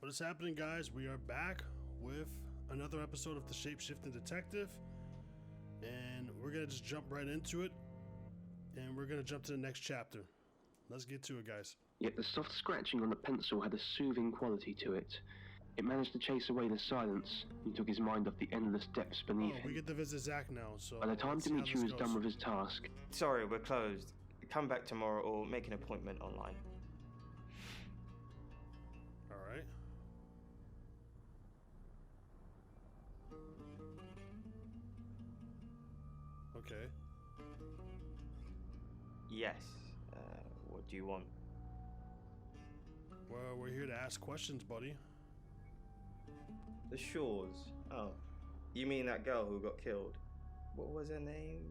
What is happening, guys? We are back with another episode of the Shapeshifting Detective, and we're gonna just jump right into it, and we're gonna jump to the next chapter. Let's get to it, guys. Yet the soft scratching on the pencil had a soothing quality to it. It managed to chase away the silence and took his mind off the endless depths beneath him. We get to visit Zach now, so By the time Dimitri was done with his task... Sorry, we're closed. Come back tomorrow or make an appointment online. Alright. Okay. Yes. What do you want? Well, we're here to ask questions, buddy. The Shores. Oh. You mean that girl who got killed? What was her name?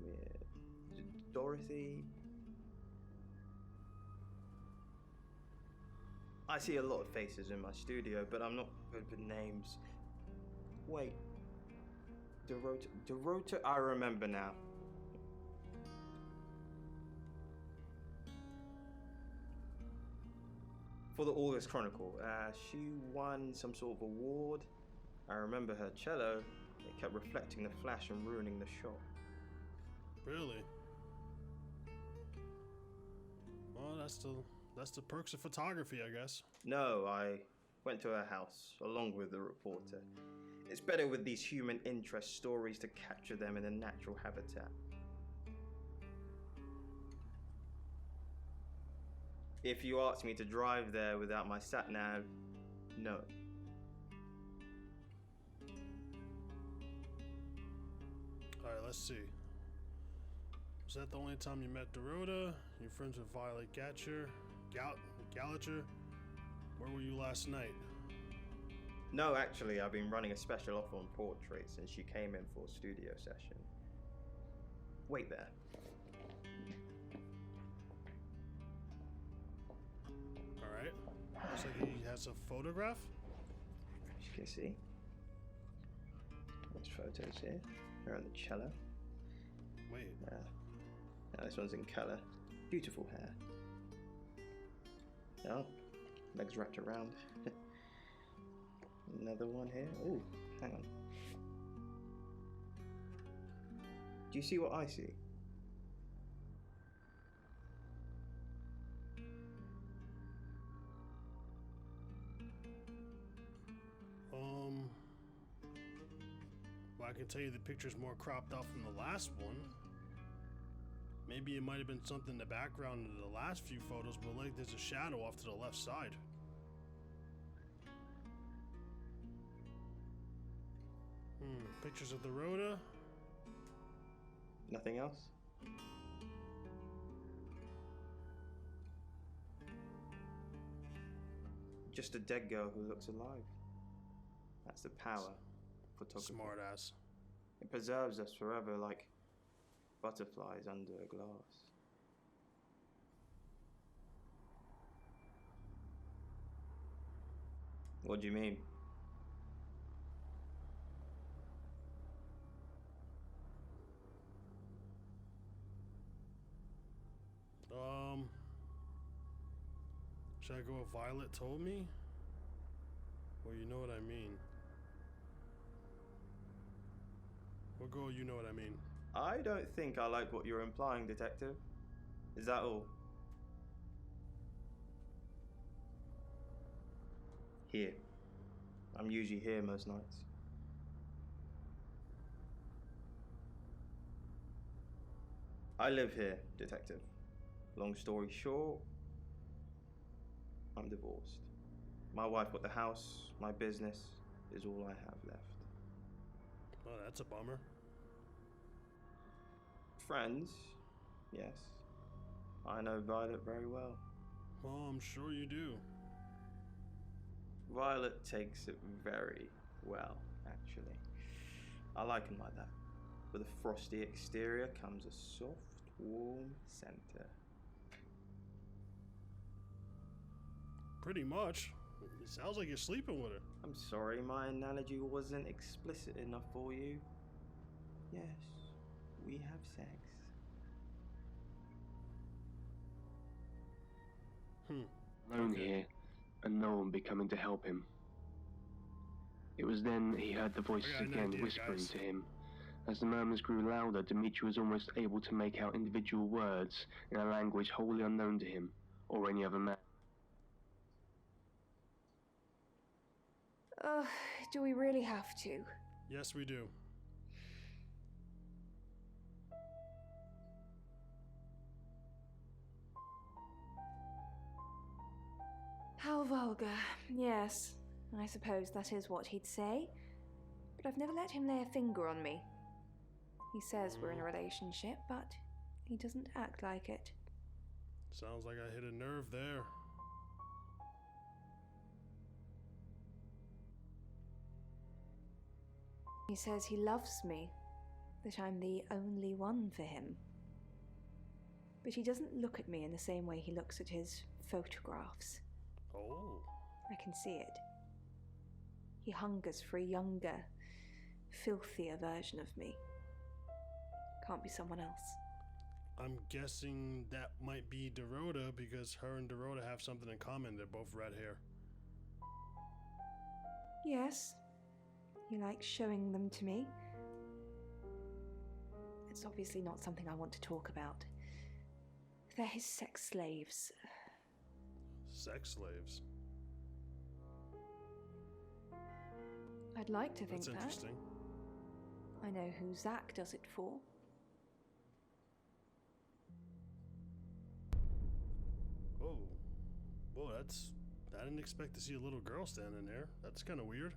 Dorothy? I see a lot of faces in my studio, but I'm not good with names. Wait. Dorota, I remember now. For the August Chronicle, she won some sort of award. I remember her cello. It kept reflecting the flash and ruining the shot. Really? Well, that's the perks of photography, I guess. No, I went to her house, along with the reporter. It's better with these human interest stories to capture them in a natural habitat. If you asked me to drive there without my sat-nav, no. Alright, let's see. Was that the only time you met Dorota? You're friends with Violet Gatcher? Gallacher? Where were you last night? No, actually, I've been running a special offer on portraits since she came in for a studio session. Wait there. Alright. Looks like he has a photograph. As you can see. There's photos here. They're on the cello. Wait. Now this one's in colour. Beautiful hair. Oh, legs wrapped around. Another one here. Oh, hang on. Do you see what I see? Well, I can tell you the picture's more cropped off than the last one. Maybe it might have been something in the background of the last few photos, but like there's a shadow off to the left side. Pictures of the Rhoda. Nothing else? Just a dead girl who looks alive. That's the power of photography. Smart ass. It preserves us forever like butterflies under a glass. What do you mean? Should I go with Violet told me? Well, you know what I mean. We'll go, you know what I mean. I don't think I like what you're implying, Detective. Is that all? Here. I'm usually here most nights. I live here, Detective. Long story short, I'm divorced. My wife bought the house, my business is all I have left. Oh, that's a bummer. Friends, yes. I know Violet very well. Well, I'm sure you do. Violet takes it very well, actually. I like him like that. With a frosty exterior comes a soft, warm center. Pretty much. It sounds like you're sleeping with her. I'm sorry, my analogy wasn't explicit enough for you. Yes, we have sex. Alone here, and no one be coming to help him. It was then he heard the voices I got an again idea, whispering guys. to him. As the murmurs grew louder, Dmitri was almost able to make out individual words in a language wholly unknown to him or any other man. Ugh, do we really have to? Yes, we do. How vulgar. Yes, I suppose that is what he'd say. But I've never let him lay a finger on me. He says we're in a relationship, but he doesn't act like it. Sounds like I hit a nerve there. He says he loves me, that I'm the only one for him. But he doesn't look at me in the same way he looks at his photographs. Oh. I can see it. He hungers for a younger, filthier version of me. Can't be someone else. I'm guessing that might be Dorota because her and Dorota have something in common. They're both red hair. Yes, he likes showing them to me. It's obviously not something I want to talk about. They're his sex slaves. Sex slaves. I'd like to think That's that. interesting. I know who Zach does it for. Oh. Whoa, I didn't expect to see a little girl standing there. That's kind of weird.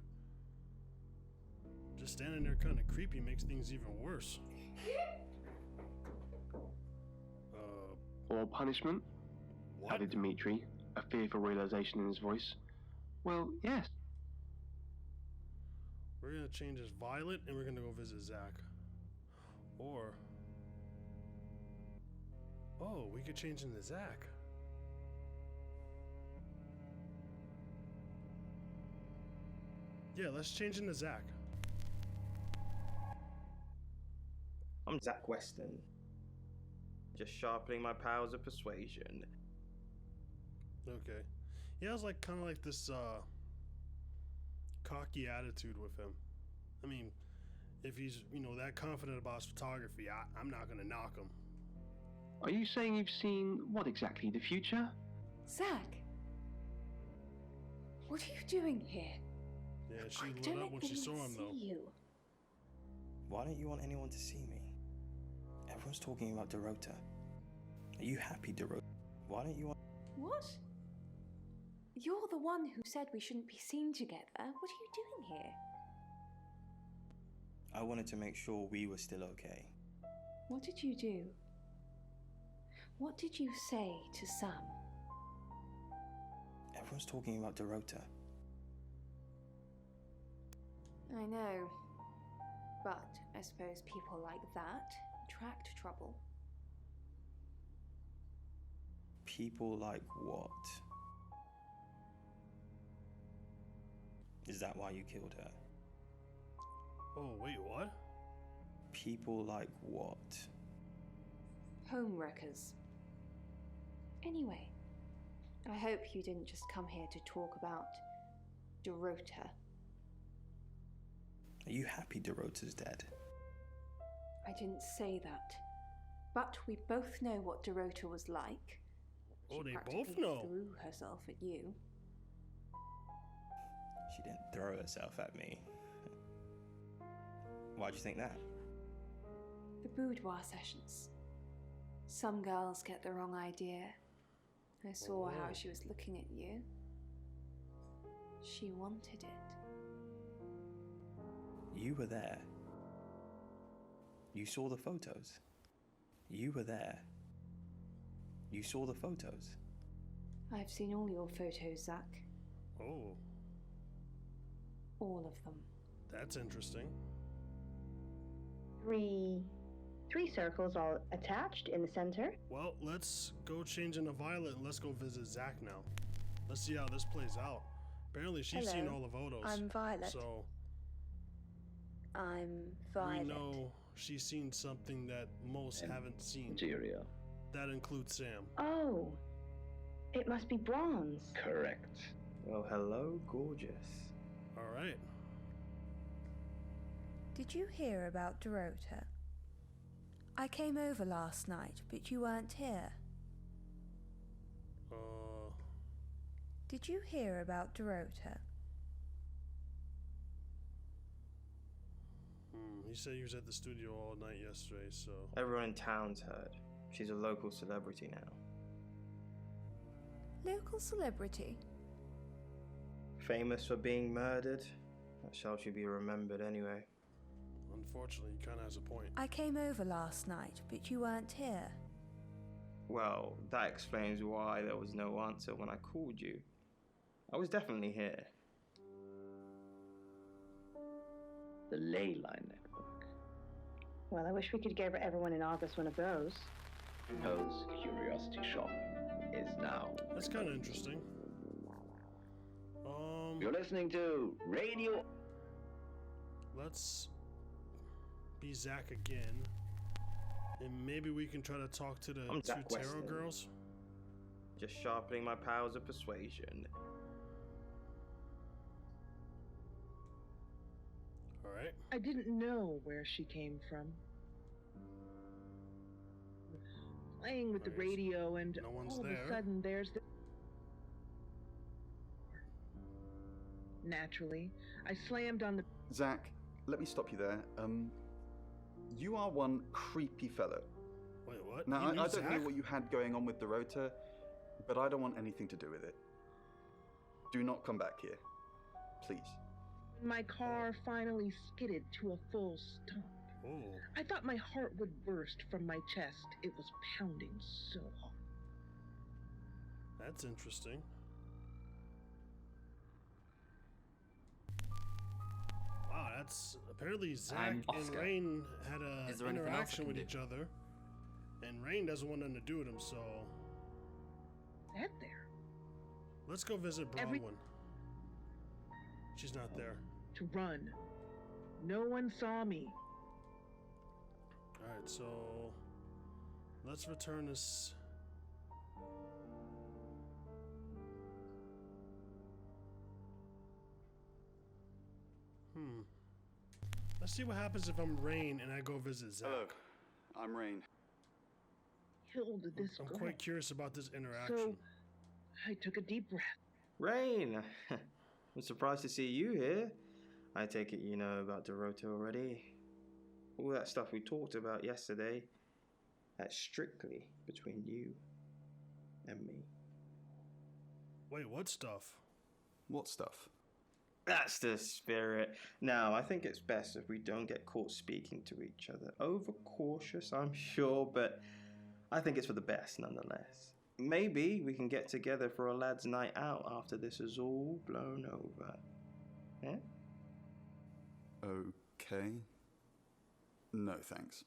Just standing there kind of creepy makes things even worse. Or punishment? What? Added Dmitri, a fearful realization in his voice. Well, yes. We're gonna change as Violet and we're gonna go visit Zach. Or... Oh, we could change into Zach. Yeah, let's change into Zach. I'm Zach Weston. Just sharpening my powers of persuasion. Okay. He has like kind of like this cocky attitude with him. I mean, if he's, that confident about his photography, I'm not gonna knock him. Are you saying you've seen what exactly? The future? Zach! What are you doing here? Yeah, she Quick, lit don't up let when she anyone saw him though. see you. Why don't you want anyone to see me? Everyone's talking about Dorota. Are you happy, Dorota? Why don't you want... What? You're the one who said we shouldn't be seen together. What are you doing here? I wanted to make sure we were still okay. What did you do? What did you say to Sam? Everyone's talking about Dorota. I know. But I suppose people like that attract trouble. People like what? Is that why you killed her? Oh, wait, what? People like what? Homewreckers. Anyway, I hope you didn't just come here to talk about Dorota. Are you happy Dorota's dead? I didn't say that. But we both know what Dorota was like. Oh, She they both practically know. threw herself at you. She didn't throw herself at me. Why'd you think that? The boudoir sessions. Some girls get the wrong idea. I saw how Oh. she was looking at you. She wanted it. You were there. You saw the photos. You were there. You saw the photos. I've seen all your photos, Zach. Oh, All of them. that's interesting. Three circles all attached in the center. Well, let's go change into Violet and let's go visit Zach now. Let's see how this plays out. Apparently she's seen Hello, all the photos. I'm Violet. So I'm Violet. we know she's seen something that most haven't seen. Material. That includes Sam. Oh, it must be bronze. Correct. Well, hello, gorgeous. All right. Did you hear about Dorota? I came over last night, but you weren't here. Did you hear about Dorota? He said he was at the studio all night yesterday, so... Everyone in town's heard. She's a local celebrity now. Local celebrity? Famous for being murdered. That's how she'll be remembered anyway. Unfortunately, he kind of has a point. I came over last night, but you weren't here. Well, that explains why there was no answer when I called you. I was definitely here. The ley line network. Well, I wish we could give everyone in August one of those. Poe's Curiosity Shop is now. That's kind of interesting. You're listening to Radio. Let's be Zach again. And maybe we can try to talk to the I'm two Zach tarot Weston. girls. Just sharpening my powers of persuasion. Alright. I didn't know where she came from. Playing with the Nice. radio, and No one's all of there. a sudden there's the... Naturally, I slammed on the... Zach, let me stop you there. You are one creepy fellow. Wait, what? Now, You I mean don't know Zach? what you had going on with Dorota, but I don't want anything to do with it. Do not come back here. Please. My car finally skidded to a full stop. Oh, I thought my heart would burst from my chest. It was pounding so hard. that's interesting. Wow, that's apparently Zach I'm and Oscar. Rain had a Is there anything else I interaction can with do? each other, and Rain doesn't want nothing to do with him. So That there. let's go visit Every- Bronwyn. She's not there. To run. No one saw me. All right, so let's return this. Let's see what happens if I'm Rain and I go visit Zach. Hello, I'm Rain. Killed this I'm girl. quite curious about this interaction. So I took a deep breath. Rain! I'm surprised to see you here. I take it you know about Dorota already. All that stuff we talked about yesterday, that's strictly between you and me. Wait, what stuff? What stuff? That's the spirit. Now, I think it's best if we don't get caught speaking to each other. Overcautious, I'm sure, but I think it's for the best nonetheless. Maybe we can get together for a lad's night out after this is all blown over. Yeah? Okay. No, thanks.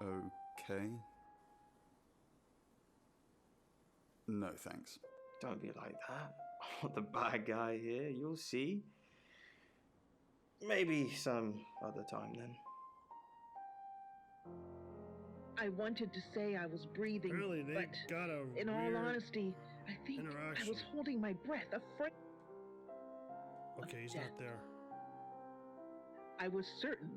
Okay. No, thanks. Don't be like that. I'm not the bad guy here, you'll see. Maybe some other time then. I wanted to say I was breathing, Apparently they but got a in all weird honesty, I think I interaction. was holding my breath, afraid. Okay, he's not there. I was certain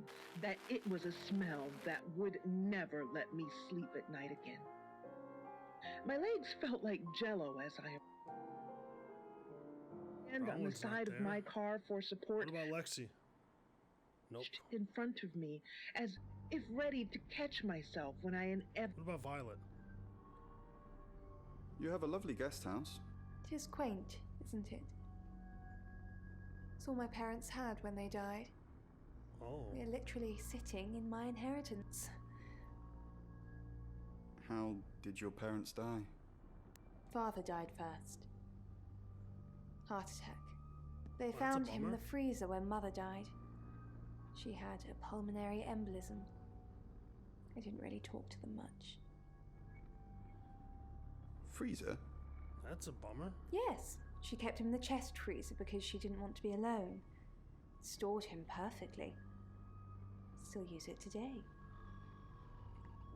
that it was a smell that would never let me sleep at night again. My legs felt like jello as I and on the Bronwyn's not side of there. my car for support What about Lexi? Nope. in front of me, as if ready to catch myself when I What about Violet? You have a lovely guest house. It is quaint, isn't it? It's all my parents had when they died. Oh. We're literally sitting in my inheritance. How did your parents die? Father died first. Heart attack. They Well, that's a found him in bummer. the freezer when Mother died. She had a pulmonary embolism. I didn't really talk to them much. Freezer? That's a bummer. Yes, she kept him in the chest freezer because she didn't want to be alone. Stored him perfectly. Still use it today.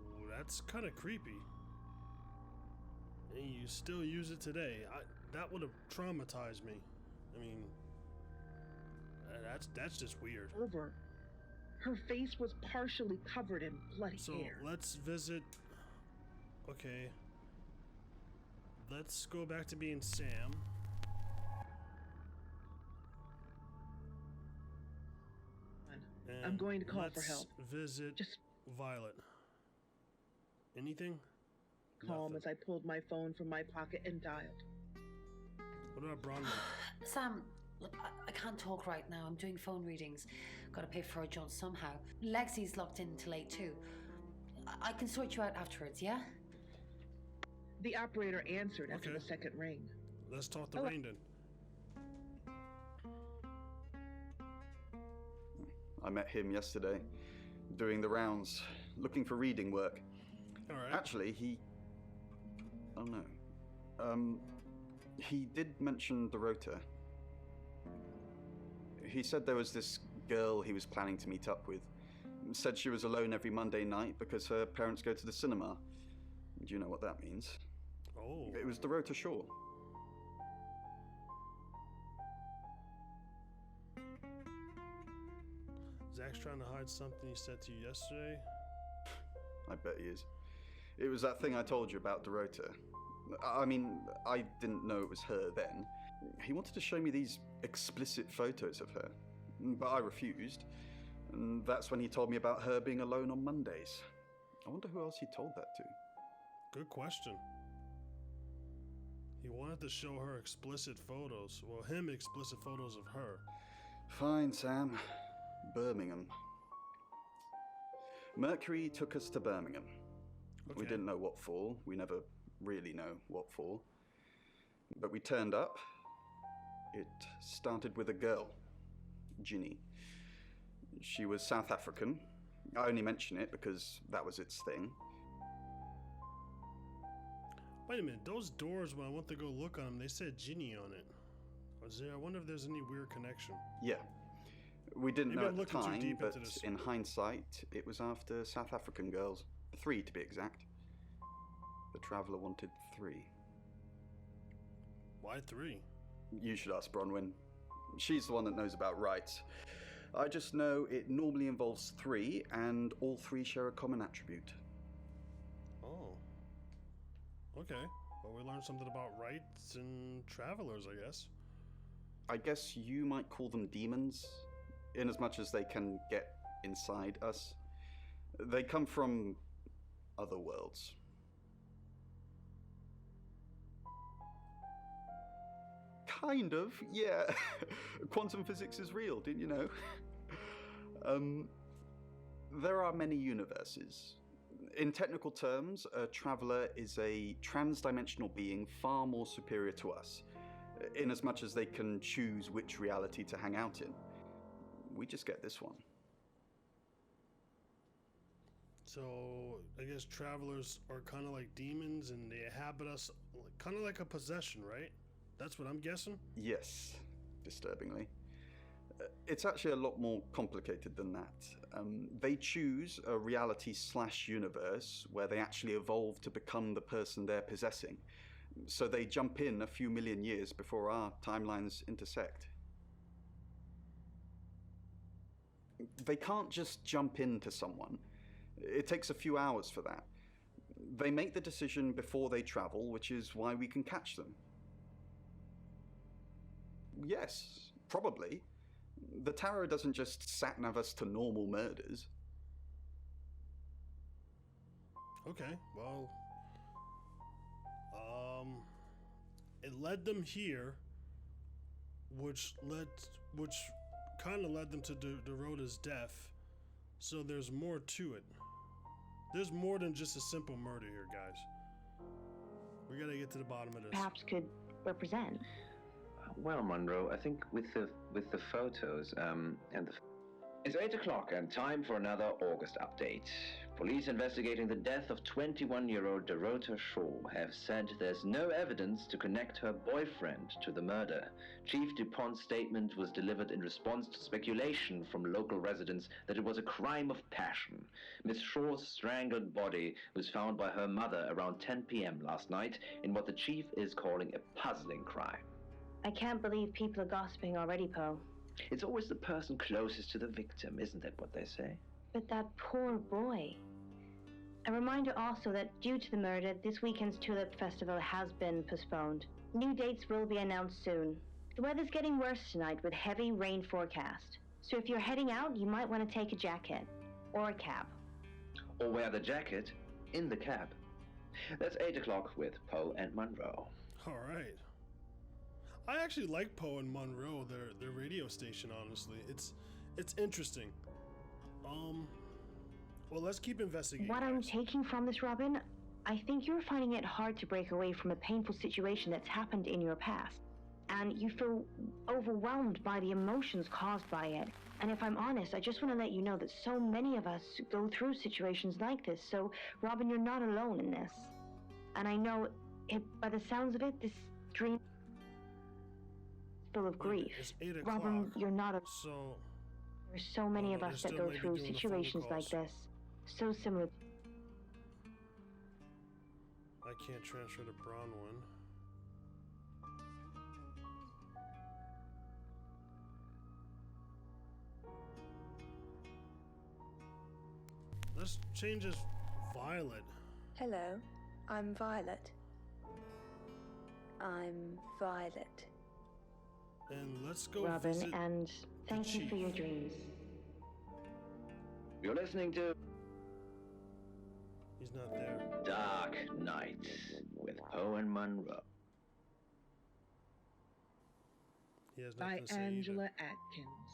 Ooh, that's kind of creepy. And you still use it today. that would have traumatized me. I mean, that's just weird. Over. Her face was partially covered in bloody So hair. let's visit. Okay. Let's go back to being Sam. And I'm going to call for help. Visit Just Violet. Anything? calm Nothing. as I pulled my phone from my pocket and dialed. What about Bronwyn? Sam, look, I can't talk right now. I'm doing phone readings. Gotta pay for a job somehow. Lexi's locked in till 8 too. I can sort you out afterwards, yeah? The operator answered after Okay. the second ring. Let's talk to Hello. Raindon. I met him yesterday, doing the rounds, looking for reading work. All right. Actually, oh no. He did mention the rota. He said there was this girl he was planning to meet up with. Said she was alone every Monday night because her parents go to the cinema. Do you know what that means? Oh. It was the rota Shaw. Zach's trying to hide something he said to you yesterday. I bet he is. It was that thing I told you about Dorota. I mean, I didn't know it was her then. He wanted to show me these explicit photos of her, but I refused. And that's when he told me about her being alone on Mondays. I wonder who else he told that to. Good question. He wanted to show her explicit photos. Well, him explicit photos of her. Fine, Sam. Birmingham. Mercury took us to Birmingham. Okay. We didn't know what for. We never really know what for. But we turned up. It started with a girl, Ginny. She was South African. I only mention it because that was its thing. Wait a minute, those doors, when I went to go look on them, they said Ginny on it. I wonder if there's any weird connection. Yeah. We didn't Maybe know I'm at the looking too time, deep but into this. in hindsight, it was after South African girls. 3 to be exact. The Traveller wanted 3. Why 3? You should ask Bronwyn. She's the one that knows about rights. I just know it normally involves 3, and all 3 share a common attribute. Oh. Okay. Well, we learned something about rights and travelers, I guess. I guess you might call them demons, in as much as they can get inside us. They come from other worlds. Kind of, yeah. Quantum physics is real, didn't you know? There are many universes. In technical terms, a traveler is a trans-dimensional being far more superior to us, in as much as they can choose which reality to hang out in. We just get this one. So, I guess travelers are kind of like demons and they inhabit us, kind of like a possession, right? That's what I'm guessing? Yes, disturbingly. It's actually a lot more complicated than that. They choose a reality/universe where they actually evolve to become the person they're possessing. So they jump in a few million years before our timelines intersect. They can't just jump into someone. It takes a few hours for that. They make the decision before they travel, which is why we can catch them. Yes, probably. The tarot doesn't just sat-nav us to normal murders. Okay, well... it led them here, which kind of led them to Dorota's death. So there's more to it. There's more than just a simple murder here, guys. We gotta get to the bottom of this. Perhaps could represent. Well, Monroe, I think with the photos and It's 8 o'clock and time for another August update. Police investigating the death of 21-year-old Dorota Shaw have said there's no evidence to connect her boyfriend to the murder. Chief DuPont's statement was delivered in response to speculation from local residents that it was a crime of passion. Miss Shaw's strangled body was found by her mother around 10 p.m. last night in what the chief is calling a puzzling crime. I can't believe people are gossiping already, Poe. It's always the person closest to the victim, isn't that what they say? But that poor boy. A reminder also that due to the murder, this weekend's Tulip Festival has been postponed. New dates will be announced soon. The weather's getting worse tonight with heavy rain forecast. So if you're heading out, you might want to take a jacket. Or a cab. Or wear the jacket in the cab. That's 8 o'clock with Poe and Monroe. All right. I actually like Poe and Monroe, their radio station. Honestly, it's interesting. Well, let's keep investigating. What I'm taking from this, Robin, I think you're finding it hard to break away from a painful situation that's happened in your past, and you feel overwhelmed by the emotions caused by it. And if I'm honest, I just want to let you know that so many of us go through situations like this. So, Robin, you're not alone in this. And I know, by the sounds of it, this dream full of grief. It's 8 o'clock. Robin, you're not alone. So there's so many of us that go through situations like this. So similar. I can't transfer to Bronwyn. Let's change this Violet. Hello, I'm Violet. I'm Violet. And let's go Robin, visit and thank you Chief. for your dreams. You're listening to He's not there. Dark Night with Poe and Monroe. He has By nothing to say Angela either. Atkins.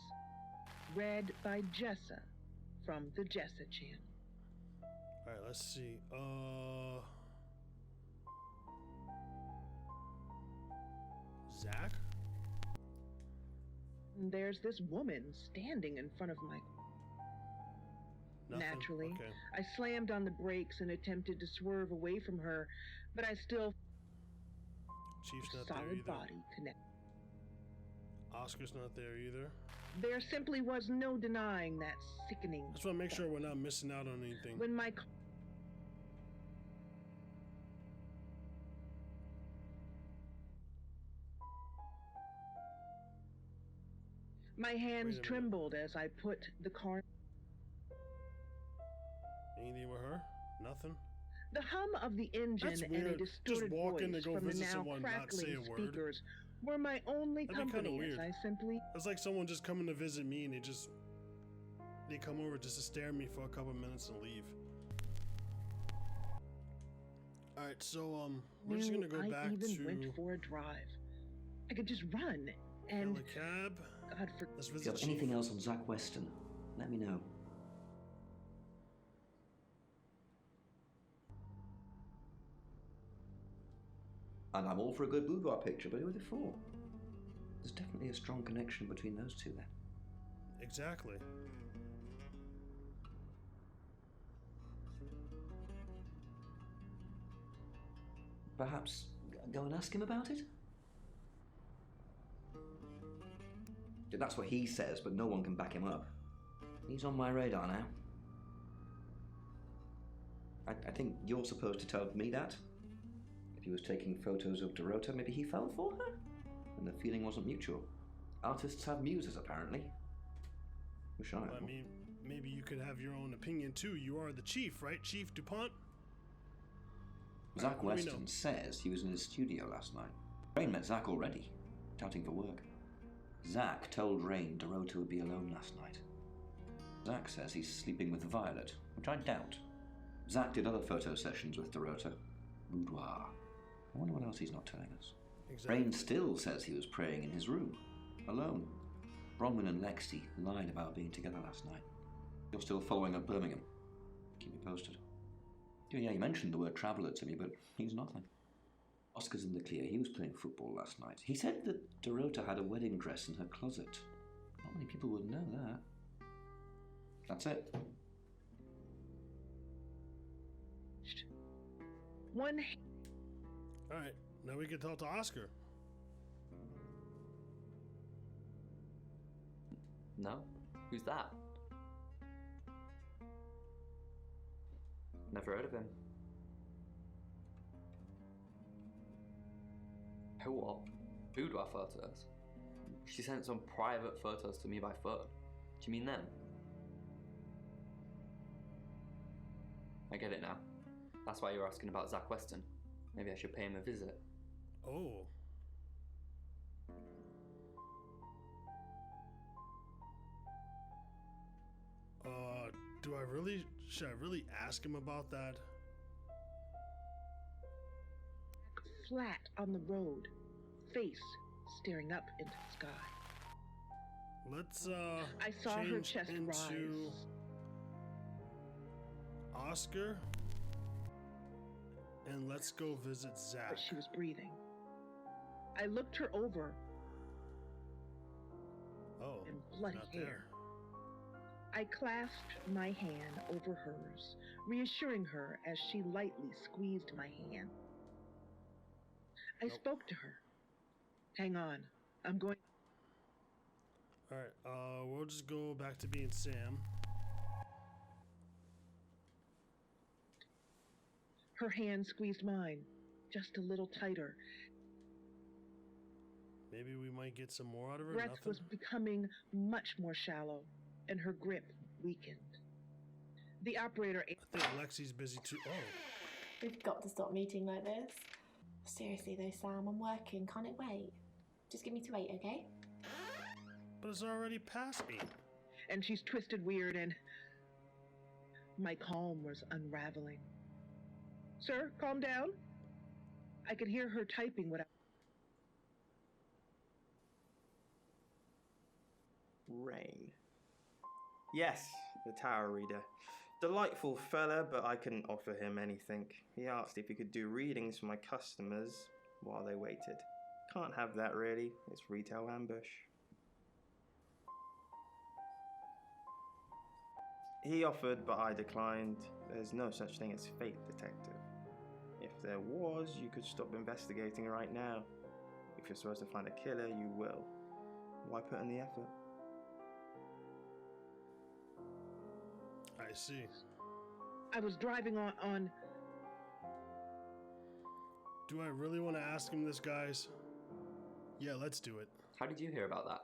Read by Jessa from the Jessa channel. All right, let's see. Zach? And there's this woman standing in front of my... Nothing? Naturally, Okay. I slammed on the brakes and attempted to swerve away from her, but I still Chief's not there solid either. body connect. Oscar's not there either. There simply was no denying that sickening. I just want to make sure we're not missing out on anything. When my hands minute. trembled as I put the car. Anything with her? Nothing? The hum of the engine That's and a weird. distorted Just walk in to voice go from the visit now someone, not say crackling a word. speakers were my only That'd be kinda company as weird. I simply It's like someone just coming to visit me and they come over just to stare at me for a couple minutes and leave. Alright, so we're just gonna go I back even to went for a drive. I could just run hail and a cab. God for Let's If you visit have Chief. anything else on Zach Weston, let me know. And I'm all for a good boudoir picture, but who would have thought? There's definitely a strong connection between those two there. Exactly. Perhaps go and ask him about it? That's what he says, but no one can back him up. He's on my radar now. I think you're supposed to tell me that. If he was taking photos of Dorota, maybe he fell for her? And the feeling wasn't mutual. Artists have muses, apparently. Wish I had I one. mean, maybe you could have your own opinion too. You are the chief, right? Chief DuPont? Zach What do we know? Weston says he was in his studio last night. Rain met Zach already, touting for work. Zach told Rain Dorota would be alone last night. Zach says he's sleeping with Violet, which I doubt. Zach did other photo sessions with Dorota. Boudoir. I wonder what else he's not telling us. Exactly. Rain still says he was praying in his room, alone. Bronwyn and Lexi lied about being together last night. You're still following up Birmingham. Keep me posted. Yeah, you mentioned the word traveller to me, but he's nothing. Oscar's in the clear. He was playing football last night. He said that Dorota had a wedding dress in her closet. Not many people would know that. That's it. One Alright, now we can talk to Oscar. No? Who's that? Never heard of him. Who do our photos? She sent some private photos to me by phone. Do you mean them? I get it now. That's why you're asking about Zach Weston. Maybe I should pay him a visit. Oh. Should I really ask him about that? flat on the road, face staring up into the sky. Let's I saw her chest into rise. Oscar, and let's go visit Zach. But she was breathing. I looked her over. Oh, and bloody not hair. there. I clasped my hand over hers, reassuring her as she lightly squeezed my hand. I spoke to her. Hang on, I'm going. All right, we'll just go back to being Sam. Her hand squeezed mine, just a little tighter. Maybe we might get some more out of her. Breath Nothing? was becoming much more shallow, and her grip weakened. The operator. I think Lexi's busy too. Oh. We've got to stop meeting like this. Seriously though, Sam, I'm working. Can't it wait? Just give me to 8, okay? But it's already past 8. And she's twisted weird, and my calm was unraveling. Sir, calm down. I could hear her typing what I... Rain. Yes, the tower reader. Delightful fella, but I couldn't offer him anything. He asked if he could do readings for my customers while they waited. Can't have that really, it's retail ambush. He offered, but I declined. There's no such thing as fate, detective. If there was, you could stop investigating right now. If you're supposed to find a killer, you will. Why put in the effort? I see. I was driving on... Do I really want to ask him this, guys? Yeah, let's do it. How did you hear about that?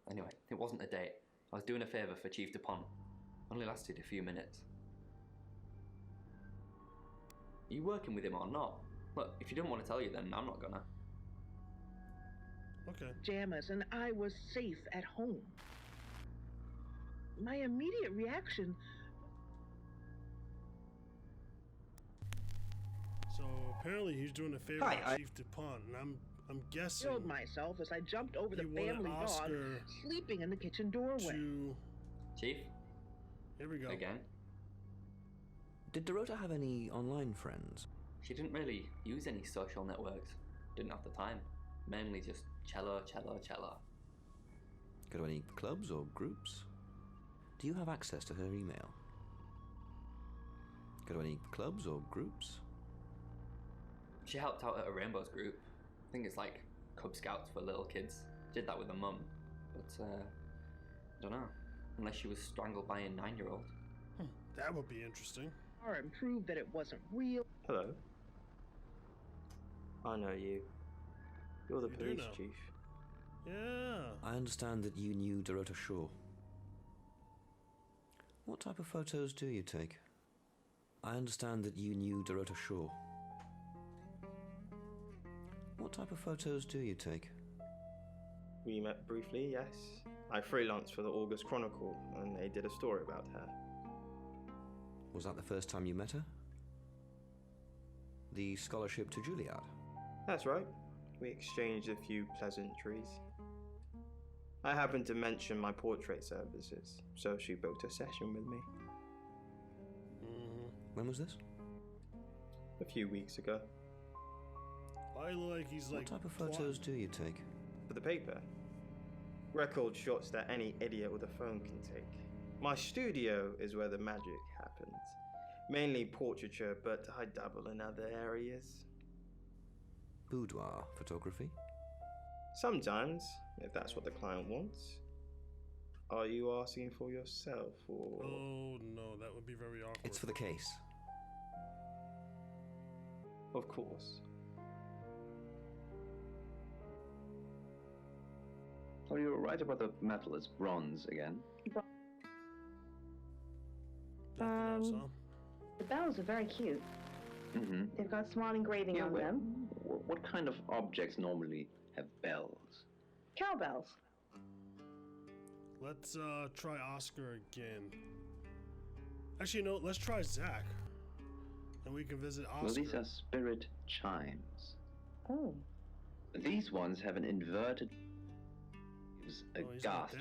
Anyway, it wasn't a date. I was doing a favour for Chief DuPont. Only lasted a few minutes. Are you working with him or not? Look, if you didn't want to tell you, then I'm not gonna. Okay. Pajamas, and I was safe at home. My immediate reaction... So apparently he's doing a favor to Chief DuPont, and I'm guessing killed myself as I jumped over the he wanted family dog Oscar sleeping in the kitchen doorway. Chief? Here we go. Again? Did Dorota have any online friends? She didn't really use any social networks. Didn't have the time. Mainly just cello. Go to any clubs or groups? Do you have access to her email? Go to any clubs or groups? She helped out at a Rainbows group. I think it's like Cub Scouts for little kids. Did that with her mum. But, I don't know. Unless she was strangled by a 9-year-old. That would be interesting. And prove that it wasn't real. Hello. I know you. You're the police chief. Yeah. I understand that you knew Dorota Shaw. What type of photos do you take? I understand that you knew Dorota Shaw. What type of photos do you take? We met briefly, yes. I freelanced for the August Chronicle, and they did a story about her. Was that the first time you met her? The scholarship to Juilliard? That's right. We exchanged a few pleasantries. I happened to mention my portrait services, so she booked a session with me. When was this? A few weeks ago. What type of photos do you take? For the paper. Record shots that any idiot with a phone can take. My studio is where the magic happens. Mainly portraiture, but I dabble in other areas. Boudoir photography? Sometimes, if that's what the client wants. Are you asking for yourself, or...? Oh no, that would be very awkward. It's for the case. Of course. So you were right about the metal is bronze again. The bells are very cute. Mm-hmm. They've got small engraving on them. What kind of objects normally have bells? Cowbells. Let's try Oscar again. Actually, no, let's try Zach. And we can visit Oscar. Well, these are spirit chimes. Oh. These ones have an inverted... Gives a ghastly...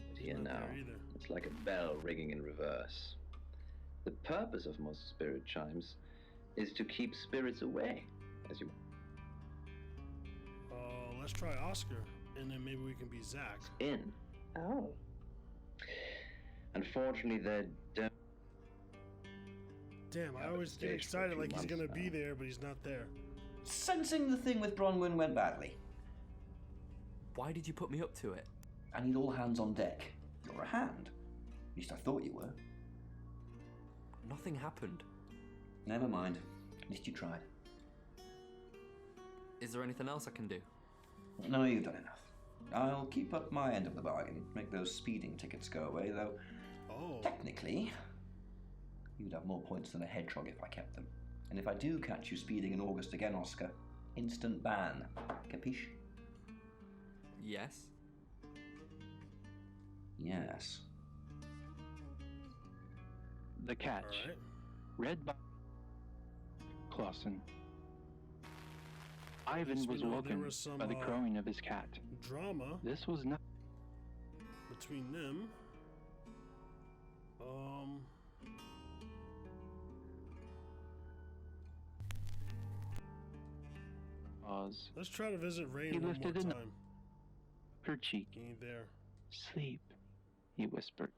But here now, it's like a bell ringing in reverse. The purpose of most spirit chimes is to keep spirits away, as you... Let's try Oscar, and then maybe we can be Zach. In. Oh. Unfortunately, they don't... Damn, I always get excited like he's gonna be there, but he's not there. Sensing the thing with Bronwyn went badly. Why did you put me up to it? I need all hands on deck. You're a hand. At least I thought you were. Nothing happened. Never mind. At least you tried. Is there anything else I can do? No, you've done enough. I'll keep up my end of the bargain, make those speeding tickets go away, though technically, you'd have more points than a hedgehog if I kept them. And if I do catch you speeding in August again, Oscar, instant ban. Capiche? Yes. Yes. The Catch. Right. Read by Clausen. Ivan was woken by the crowing of his cat. Drama. This was not between them. Let's try to visit Rain one more time. Her cheek. He ain't there. Sleep, he whispered.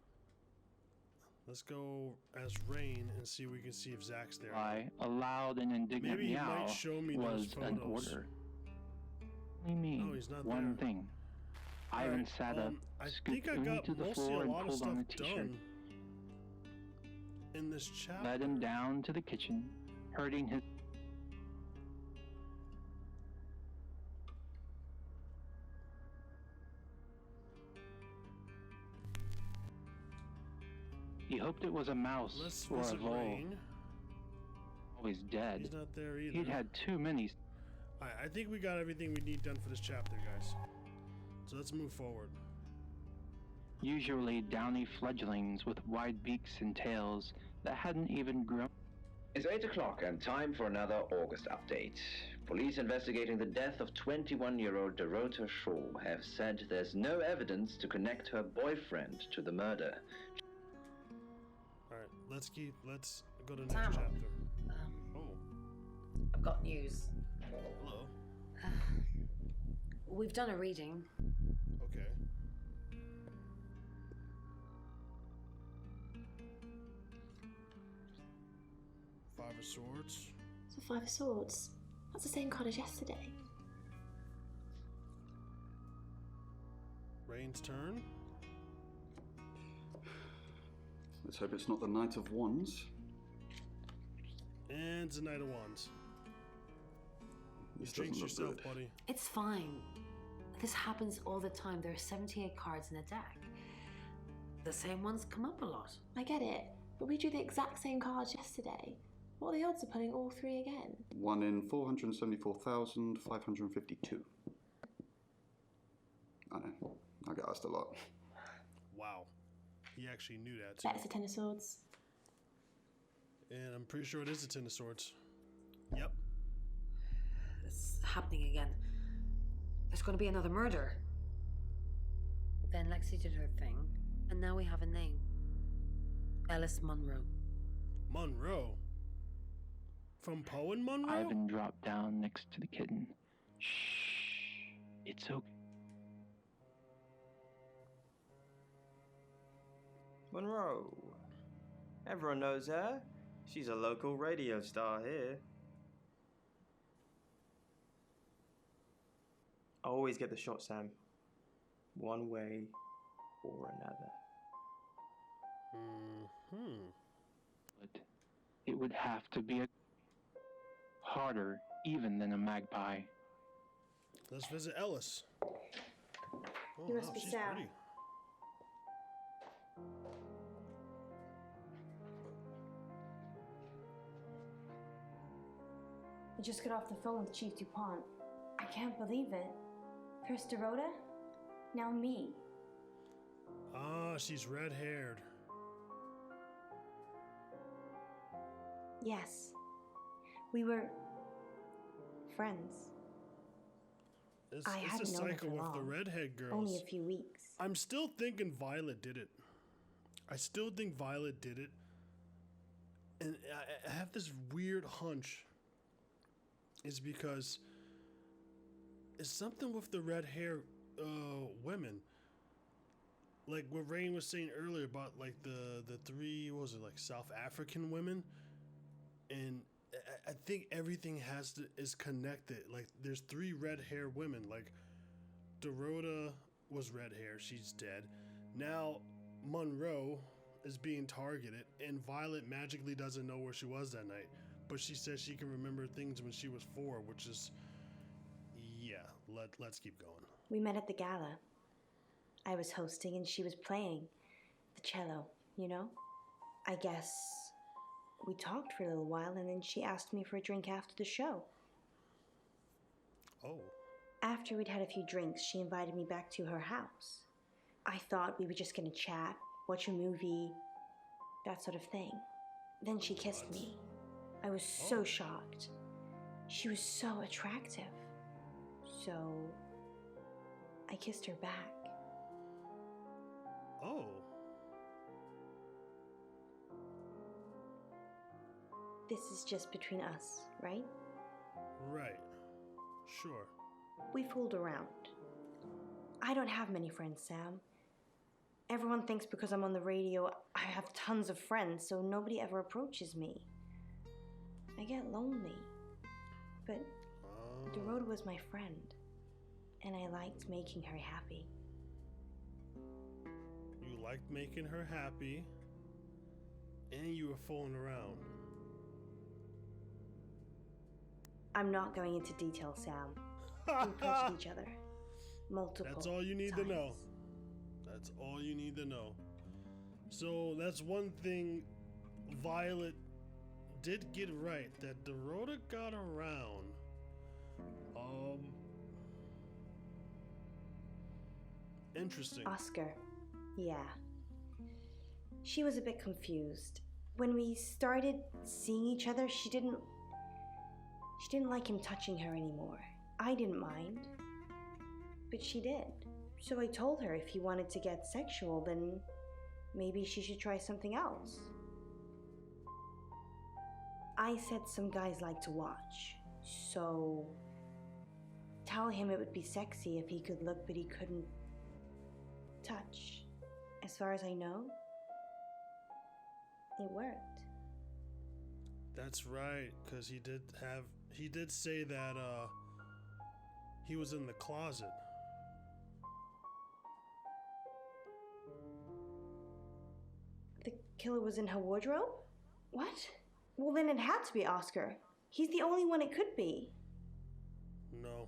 Let's go as Rain and see if we can see if Zach's there. Why, a loud and indignant Maybe he meow might show me was those an photos. order. We mean No, he's not one there. thing. Ivan sat up, I scooped think I got to the mostly floor a and lot of pulled stuff on a t-shirt. done in this chapter. Led him down to the kitchen, hurting his... He hoped it was a mouse Let's or a visit vole. Rain. Always dead. He's not there either. He'd had too many. Alright, I think we got everything we need done for this chapter, guys. So let's move forward. Usually downy fledglings with wide beaks and tails that hadn't even grown. It's 8 o'clock and time for another August update. Police investigating the death of 21-year-old Dorota Shaw have said there's no evidence to connect her boyfriend to the murder. Alright, let's go to the next Sam. chapter. I've got news. Hello. We've done a reading. Okay. Five of Swords. So Five of Swords. That's the same card as yesterday. Rain's turn. Let's hope it's not the Knight of Wands. And it's the Knight of Wands. You This doesn't jinxed look yourself, good. buddy. It's fine. This happens all the time. There are 78 cards in a deck. The same ones come up a lot. I get it, but we drew the exact same cards yesterday. What are the odds of pulling all three again? 1 in 474,552. I know. I get asked a lot. Wow. He actually knew that too. That's a Ten of Swords. And I'm pretty sure it is a Ten of Swords. Yep. It's happening again. There's going to be another murder. Then Lexi did her thing, and now we have a name. Ellis Monroe. Monroe? From Poe and Monroe? Ivan dropped down next to the kitten. Shh. It's okay. Monroe. Everyone knows her. She's a local radio star here. I always get the shot, Sam. One way or another. But it would have to be harder even than a magpie. Let's visit Ellis. Oh, You must wow, be she's Sam. pretty. I just got off the phone with Chief DuPont. I can't believe it. First Dorota, now me. Ah, she's red-haired. Yes. We were friends. It's, I it's hadn't a known her cycle for with the long. redhead girls. Only a few weeks. I'm still thinking Violet did it. I still think Violet did it. And I have this weird hunch. Is because it's something with the red hair women. Like what Rain was saying earlier about like the three, what was it, like South African women? And I think everything is connected. Like there's three red hair women. Like Dorota was red hair, she's dead. Now Monroe is being targeted, and Violet magically doesn't know where she was that night. But she says she can remember things when she was 4, which is, yeah, let's keep going. We met at the gala. I was hosting and she was playing the cello, you know? I guess we talked for a little while and then she asked me for a drink after the show. Oh. After we'd had a few drinks, she invited me back to her house. I thought we were just gonna chat, watch a movie, that sort of thing. Then she kissed me. I was so shocked. She was so attractive. So I kissed her back. Oh. This is just between us, right? Right. Sure. We fooled around. I don't have many friends, Sam. Everyone thinks because I'm on the radio, I have tons of friends, so nobody ever approaches me. I get lonely. But Dorota was my friend, and I liked making her happy. You liked making her happy, and you were fooling around. I'm not going into detail, Sam. We approached each other multiple That's all you need times. to know. That's all you need to know. So that's one thing Violet did get right, that Dorota got around. Interesting. Oscar. Yeah. She was a bit confused. When we started seeing each other, she didn't like him touching her anymore. I didn't mind. But she did. So I told her if he wanted to get sexual, then maybe she should try something else. I said some guys like to watch, so tell him it would be sexy if he could look but he couldn't touch. As far as I know, it worked. That's right, because he did say that he was in the closet. The killer was in her wardrobe? What? Well, then it had to be Oscar. He's the only one it could be. No.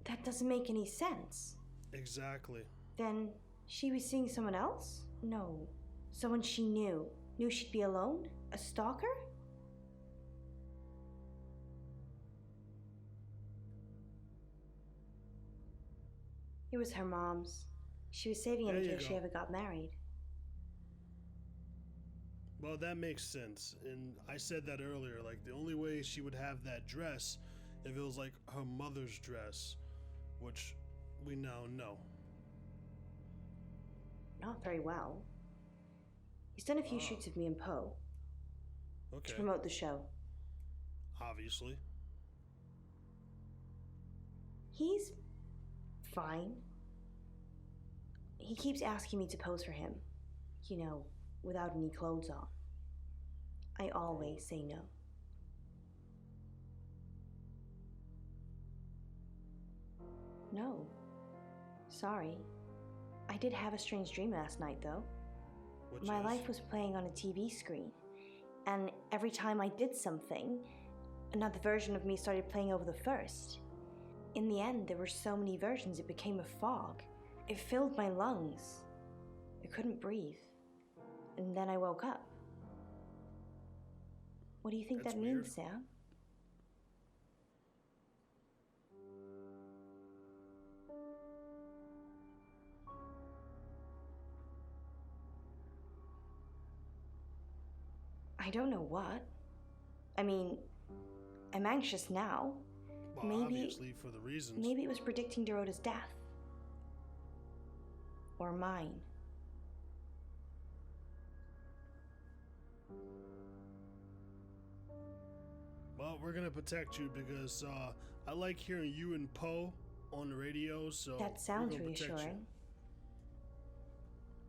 That doesn't make any sense. Exactly. Then she was seeing someone else? No. Someone she knew. Knew she'd be alone? A stalker? It was her mom's. She was saving it in case she ever got married. Well, that makes sense. And I said that earlier. Like, the only way she would have that dress if it was like her mother's dress, which we now know. Not very well. He's done a few shoots of me and Poe. Okay. To promote the show. Obviously. He's fine. He keeps asking me to pose for him. You know, without any clothes on. I always say no. No. Sorry. I did have a strange dream last night, though. My life was playing on a TV screen, and every time I did something, another version of me started playing over the first. In the end, there were so many versions it became a fog. It filled my lungs. I couldn't breathe. And then I woke up. What do you think that means, Sam? I don't know what. I mean, I'm anxious now. Well, obviously for the reasons. Maybe it was predicting Dorota's death. Or mine. Well, we're gonna protect you because I like hearing you and Poe on the radio, so that sounds we're gonna protect reassuring. you.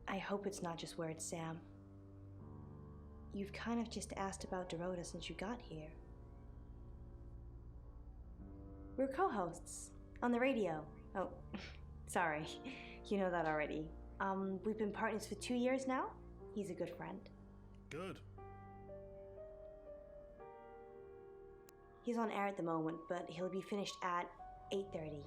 I hope it's not just words, Sam. You've kind of just asked about Dorota since you got here. We're co-hosts on the radio. Oh, sorry. You know that already. We've been partners for 2 years now. He's a good friend. Good. He's on air at the moment, but he'll be finished at 8:30.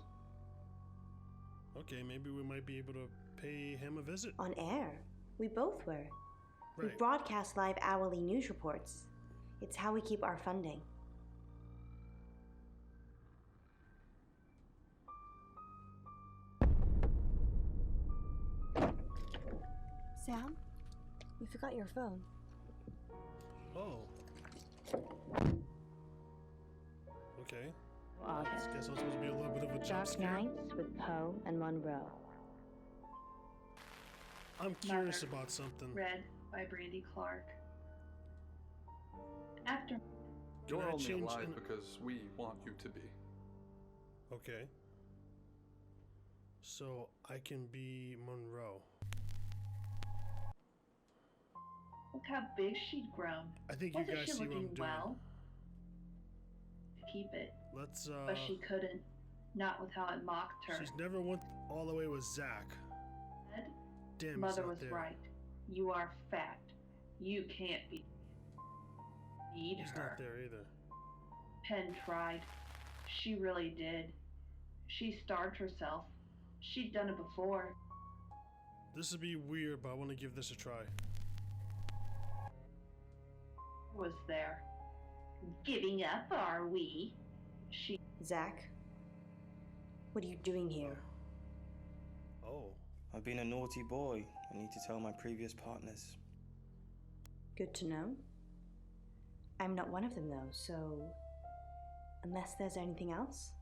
Okay, maybe we might be able to pay him a visit. On air? We both were. We Right. broadcast live hourly news reports. It's how we keep our funding. Sam, you forgot your phone. Oh. Okay. August. Guess I'm supposed to be a little bit of a jump Dark scare. Nights with Poe and Monroe. I'm curious about something. Read by Brandy Clark. After Can You're I only change alive in- because we want you to be. Okay. So I can be Monroe. look how big she'd grown. I think you Wasn't guys she see what I'm looking doing. well? To keep it, Let's but she couldn't. Not with how it mocked her. she's never went all the way with Zach. Said, Damn, he's Mother not was there. right. You are fat. You can't be. Need He's her. not there either. Penn tried. She really did. She starved herself. She'd done it before. This would be weird, but I want to give this a try. Was there. Giving up, are we? She. Zach, what are you doing here? Oh. I've been a naughty boy. I need to tell my previous partners. Good to know. I'm not one of them, though, so. Unless there's anything else?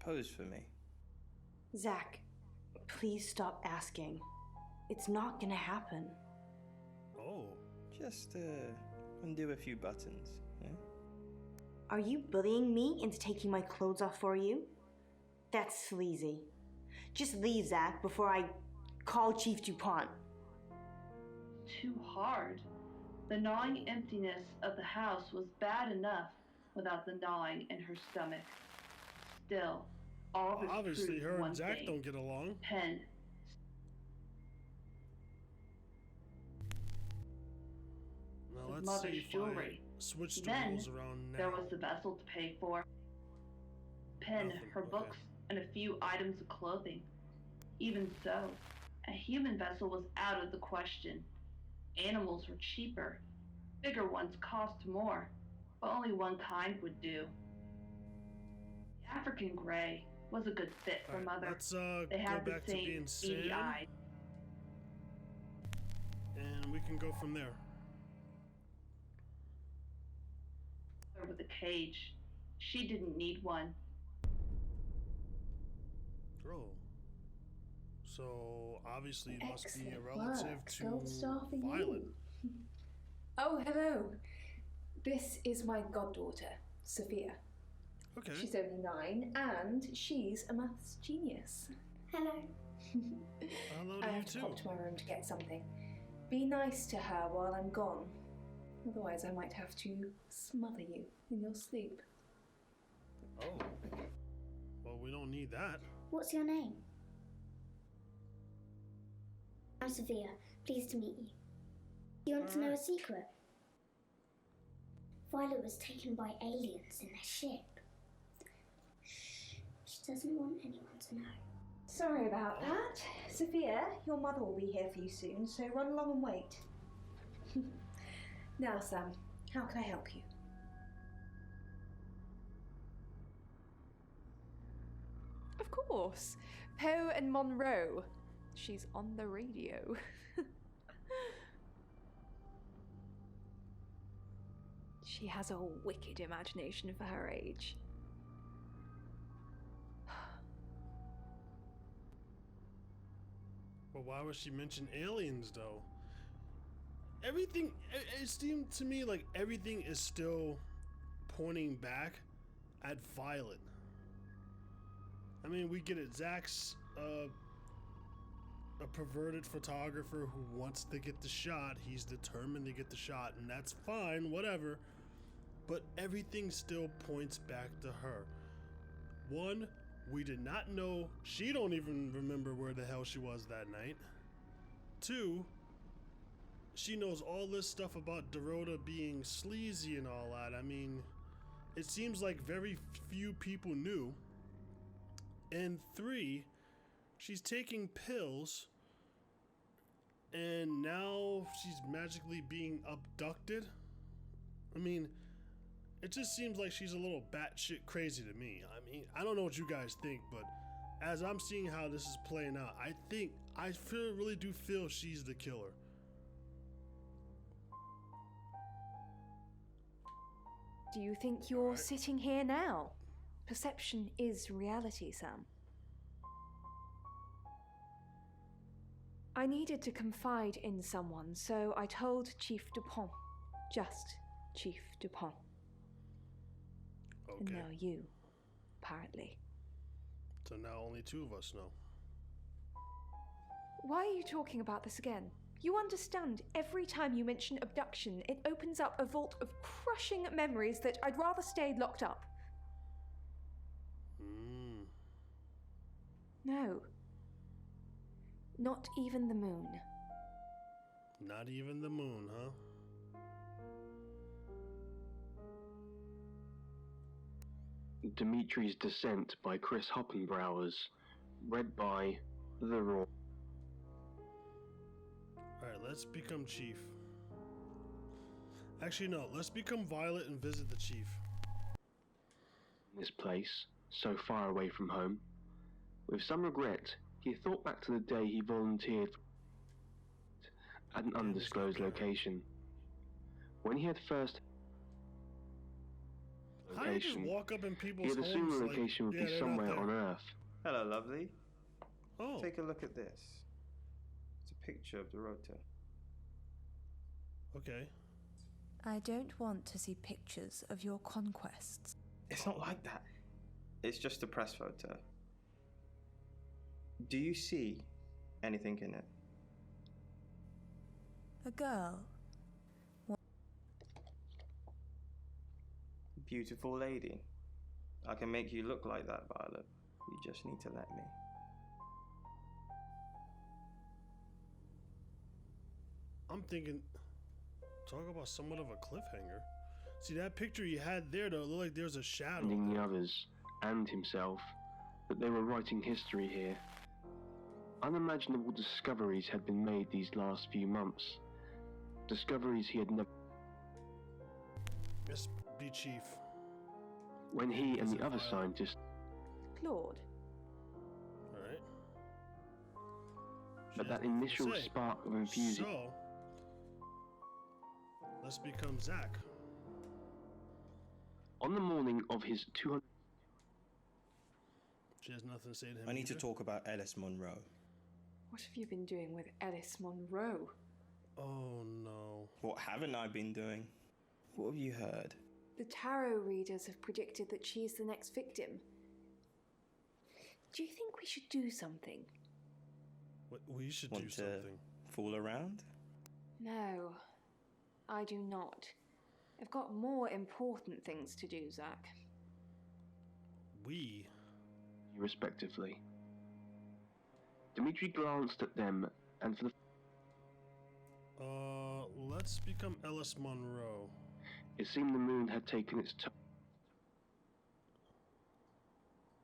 Pose for me. Zach, please stop asking. It's not gonna happen. Oh. Just undo a few buttons. Yeah? Are you bullying me into taking my clothes off for you? That's sleazy. Just leave, Zach, before I call Chief DuPont. Too hard. The gnawing emptiness of the house was bad enough without the gnawing in her stomach. Still, all this Obviously, proved her one and Zach thing. don't get along. Penn. Now His let's mother's see if jewelry. I switch the Then rules around now. there was the vessel to pay for. Penn, Nothing, her okay. books, and a few items of clothing. Even so, a human vessel was out of the question. Animals were cheaper. Bigger ones cost more, but only one kind would do. The African gray was a good fit for Alright, Mother. let's They go had the back to same being beady Sam, eyes. and we can go from there. With a cage. She didn't need one. Oh. So obviously it must be a Excellent relative work. to Gold star for Violet. you. Oh, hello. This is my goddaughter, Sophia. Okay. She's only 9 and she's a maths genius. Hello. Hello to I you have to too. pop to my room to get something. Be nice to her while I'm gone. Otherwise, I might have to smother you in your sleep. Oh. Well, we don't need that. What's your name? I'm Sophia. Pleased to meet you. Do you want to know a secret? Violet was taken by aliens in their ship. Shh. She doesn't want anyone to know. Sorry about that. Sophia, your mother will be here for you soon, so run along and wait. Now, Sam, how can I help you? Of course. Poe and Monroe. She's on the radio. She has a wicked imagination for her age. But why would she mention aliens, though? Everything, it seemed to me like everything is still pointing back at Violet. I mean, we get it. Zach's a perverted photographer who wants to get the shot. He's determined to get the shot, and that's fine, whatever. But everything still points back to her. One, we did not know. She don't even remember where the hell she was that night. Two, she knows all this stuff about Dorota being sleazy and all that. I mean, it seems like very few people knew. And three, she's taking pills, and now she's magically being abducted. I mean, it just seems like she's a little batshit crazy to me. I mean, I don't know what you guys think, but as I'm seeing how this is playing out, I really do feel she's the killer. Do you think you're sitting here now? Perception is reality, Sam. I needed to confide in someone, so I told Chief Dupont. Just Chief Dupont. Okay. And now you, apparently. So now only two of us know. Why are you talking about this again? You understand, every time you mention abduction, it opens up a vault of crushing memories that I'd rather stay locked up. No. Not even the moon. Not even the moon, huh? Dimitri's Descent by Chris Hoppenbrowers, read by The Raw. Alright, let's become Chief. Actually, no, let's become Violet and visit the Chief. This place, so far away from home. With some regret, he thought back to the day he volunteered at an undisclosed location. When he had first How do you just walk up in he people's had assumed homes the like, location would yeah, be they're not somewhere there? on Earth. Hello, lovely. Oh. Take a look at this. It's a picture of Dorota. Okay. I don't want to see pictures of your conquests. It's not like that. It's just a press photo. Do you see anything in it? A girl. Beautiful lady. I can make you look like that, Violet. You just need to let me. I'm thinking, talk about somewhat of a cliffhanger. See, that picture you had there, though, looked like there's a shadow. Finding the others, and himself, that they were writing history here. Unimaginable discoveries had been made these last few months. Discoveries he had never... Yes, be Chief. When he and the other scientists... Claude. Alright. But that initial spark of enthusiasm... So, let's become Zach. On the morning of his 200... She has nothing to say to him. I need to either? talk about Ellis Monroe. What have you been doing with Ellis Monroe? Oh no. What haven't I been doing? What have you heard? The tarot readers have predicted that she's the next victim. Do you think we should do something? We should Want do to something. fool around? No, I do not. I've got more important things to do, Zach. We? Respectively. Dimitri glanced at them, and for the... Let's become Ellis Monroe. It seemed the moon had taken its toll.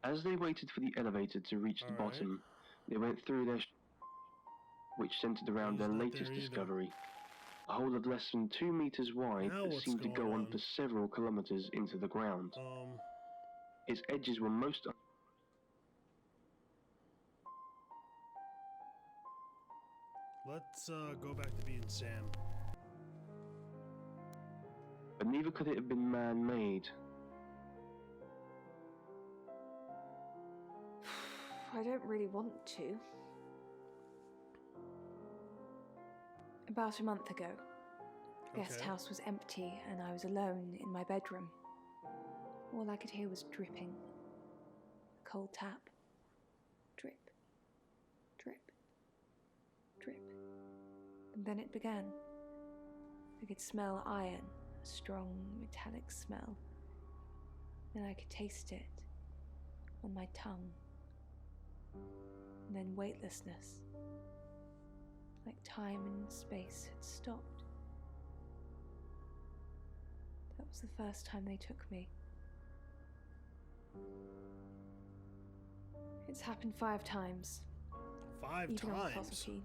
As they waited for the elevator to reach the bottom, they went through their which centered around their latest discovery. A hole of less than 2 meters wide that seemed to go on for several kilometers into the ground. Its edges were most... Let's go back to being Sam. But neither could it have been man-made. I don't really want to. About a month ago, the guest house was empty and I was alone in my bedroom. All I could hear was dripping. A cold tap. Drip. Drip. Drip. And then it began. I could smell iron, a strong metallic smell. Then I could taste it on my tongue. And then weightlessness. Like time and space had stopped. That was the first time they took me. It's happened 5 times. 5 Even on times? Proserpine.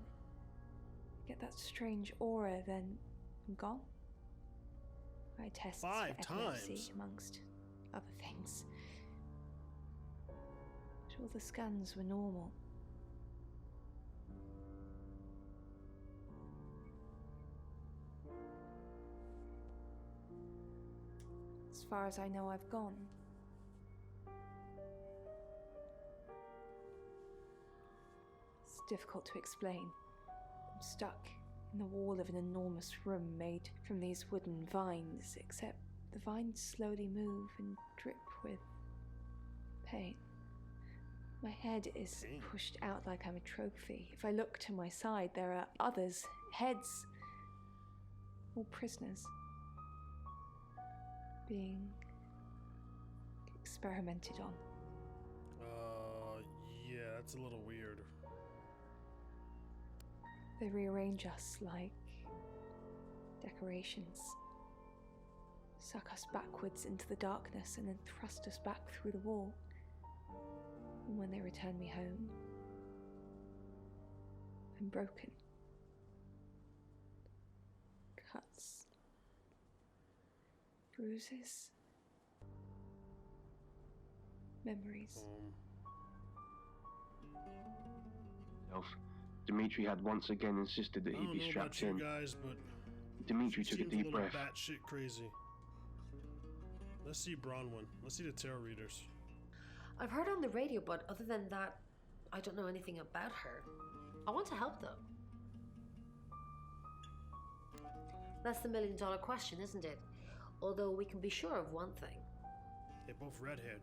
Get that strange aura, then I'm gone. I test 5 for epilepsy, times? amongst other things. But all the scans were normal. As far as I know, I've gone. It's difficult to explain. I'm stuck in the wall of an enormous room made from these wooden vines, except the vines slowly move and drip with pain. My head is pushed out like I'm a trophy. If I look to my side, there are others, heads, all prisoners, being experimented on. Yeah, that's a little weird. They rearrange us like decorations, suck us backwards into the darkness and then thrust us back through the wall. And when they return me home, I'm broken. Cuts. Bruises. Memories. Dimitri had once again insisted that he be strapped in. I don't know about you guys, but Dimitri took a seems deep little breath. batshit crazy. Let's see Bronwyn. Let's see the tarot readers. I've heard on the radio, but other than that, I don't know anything about her. I want to help though. That's the $1 million question, isn't it? Although we can be sure of one thing. They're both red-haired.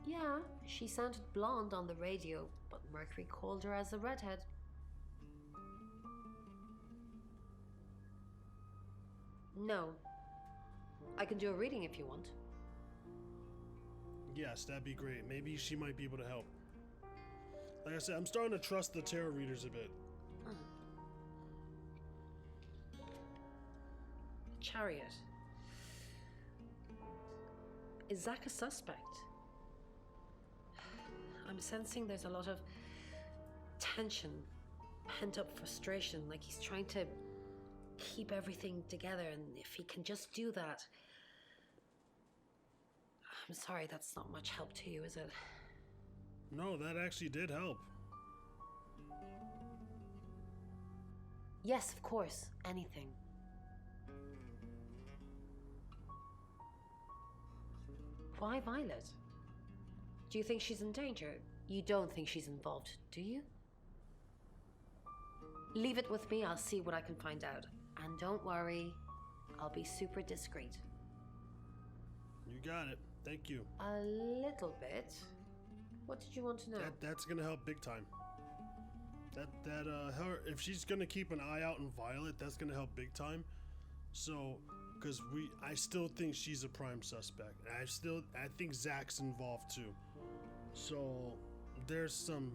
Yeah, she sounded blonde on the radio, but Mercury called her as a redhead. No. I can do a reading if you want. Yes, that'd be great. Maybe she might be able to help. Like I said, I'm starting to trust the tarot readers a bit. Chariot. Is Zach a suspect? I'm sensing there's a lot of tension, pent-up frustration, like he's trying to keep everything together, and if he can just do that... I'm sorry, that's not much help to you, is it? No, that actually did help. Yes, of course. Anything. Why Violet? Do you think she's in danger? You don't think she's involved, do you? Leave it with me, I'll see what I can find out. And don't worry, I'll be super discreet. You got it. Thank you. A little bit. What did you want to know? That's gonna help big time. Her, if she's gonna keep an eye out on Violet, that's gonna help big time. So, because I still think she's a prime suspect. I think Zach's involved too. So, there's some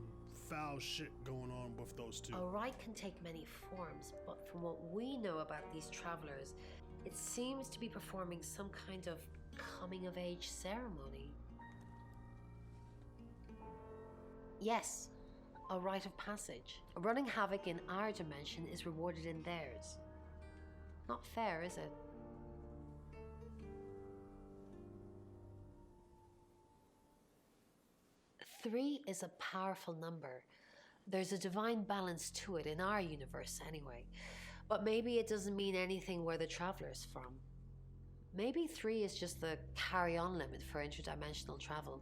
foul shit going on with those two. A rite can take many forms, but from what we know about these travelers, it seems to be performing some kind of coming-of-age ceremony. Yes, a rite of passage. Running havoc in our dimension is rewarded in theirs. Not fair, is it? Three is a powerful number. There's a divine balance to it in our universe anyway. But maybe it doesn't mean anything where the traveler's from. Maybe 3 is just the carry-on limit for interdimensional travel.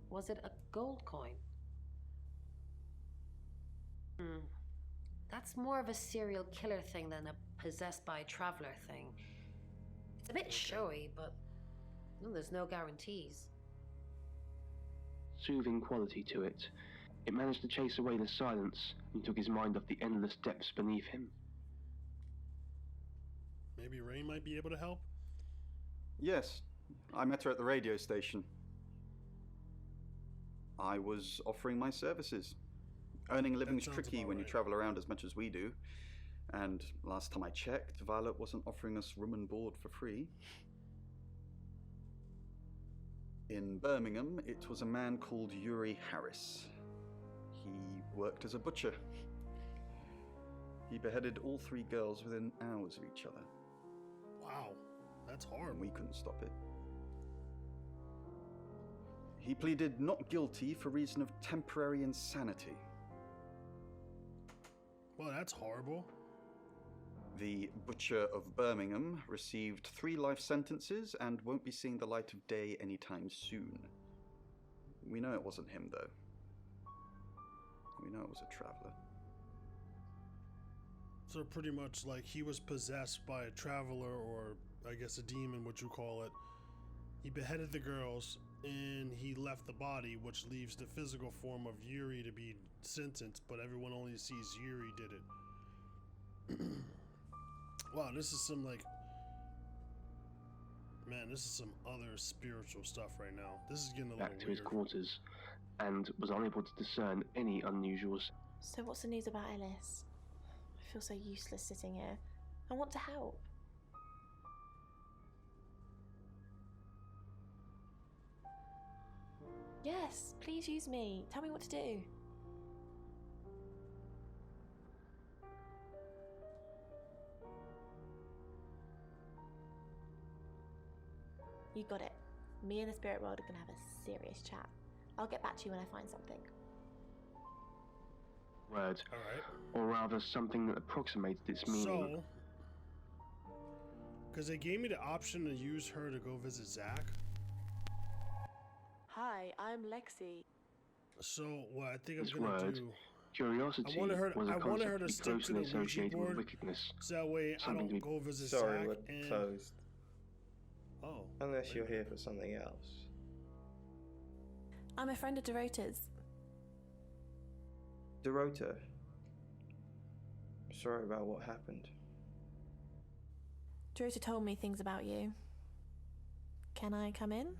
Was it a gold coin? That's more of a serial killer thing than a possessed by a traveler thing. It's a bit showy, but there's no guarantees. Soothing quality to it. It managed to chase away the silence and took his mind off the endless depths beneath him. Maybe Rain might be able to help? Yes, I met her at the radio station. I was offering my services. Earning a living's tricky when you travel around as much as we do. And last time I checked, Violet wasn't offering us room and board for free. In Birmingham, it was a man called Yuri Harris. He worked as a butcher. He beheaded all 3 girls within hours of each other. Wow, that's hard. And we couldn't stop it. He pleaded not guilty for reason of temporary insanity. Well, that's horrible. The Butcher of Birmingham received 3 life sentences and won't be seeing the light of day anytime soon. We know it wasn't him, though. We know it was a traveler. So pretty much like he was possessed by a traveler, or I guess a demon, what you call it. He beheaded the girls and he left the body, which leaves the physical form of Yuri to be sentenced, but everyone only sees Yuri did it. Wow, this is some like... Man, this is some other spiritual stuff right now. This is getting a little Back to weird. his quarters and was unable to discern any unusual... So what's the news about Ellis? I feel so useless sitting here. I want to help. Yes, please use me. Tell me what to do. You got it. Me and the spirit world are gonna have a serious chat. I'll get back to you when I find something. Word. Alright. Or rather, something that approximated its meaning. So, because they gave me the option to use her to go visit Zach. Hi, I'm Lexi. So what I think His I'm gonna word, do... Curiosity I wanted her to to be stick to closely the Ouija associated with board, wickedness. so that way I Something to don't be- go visit Sorry, Zach we're and... closed. Oh. Unless you're here for something else. I'm a friend of Dorota's. Dorota. Sorry about what happened. Dorota told me things about you. Can I come in?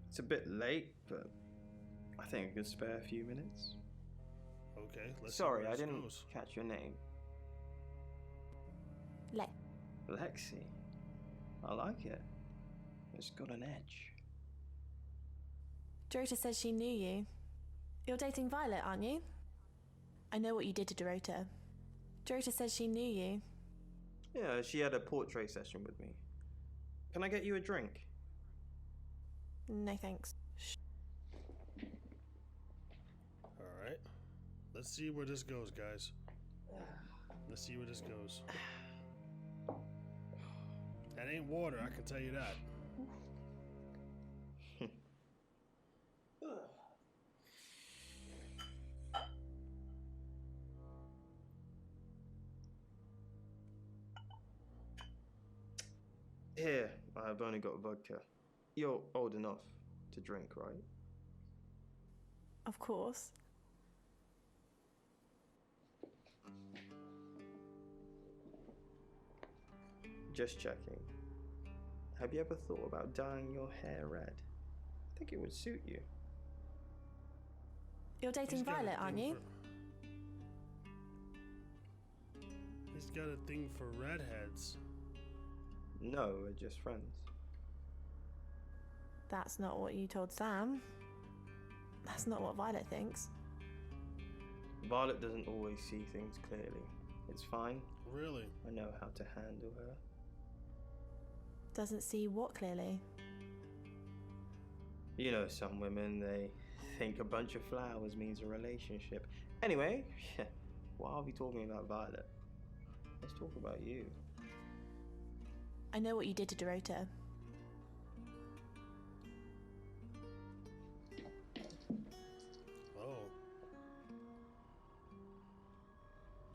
It's a bit late, but I think I could spare a few minutes. Okay, let's Sorry, see where I this didn't goes. catch your name. Lexi. I like it. It's got an edge. Dorota says she knew you. You're dating Violet, aren't you? I know what you did to Dorota. Dorota says she knew you. Yeah, she had a portrait session with me. Can I get you a drink? No thanks. Alright. Let's see where this goes, guys. Let's see where this goes. That ain't water, I can tell you that. Here, I've only got vodka. You're old enough to drink, right? Of course. Just checking. Have you ever thought about dyeing your hair red? I think it would suit you. You're dating Violet, aren't you? He's got a thing for redheads. No, we're just friends. That's not what you told Sam. That's not what Violet thinks. Violet doesn't always see things clearly. It's fine. Really? I know how to handle her. Doesn't see what clearly? You know, some women, they think a bunch of flowers means a relationship. Anyway, why are we talking about Violet? Let's talk about you. I know what you did to Dorota. Oh.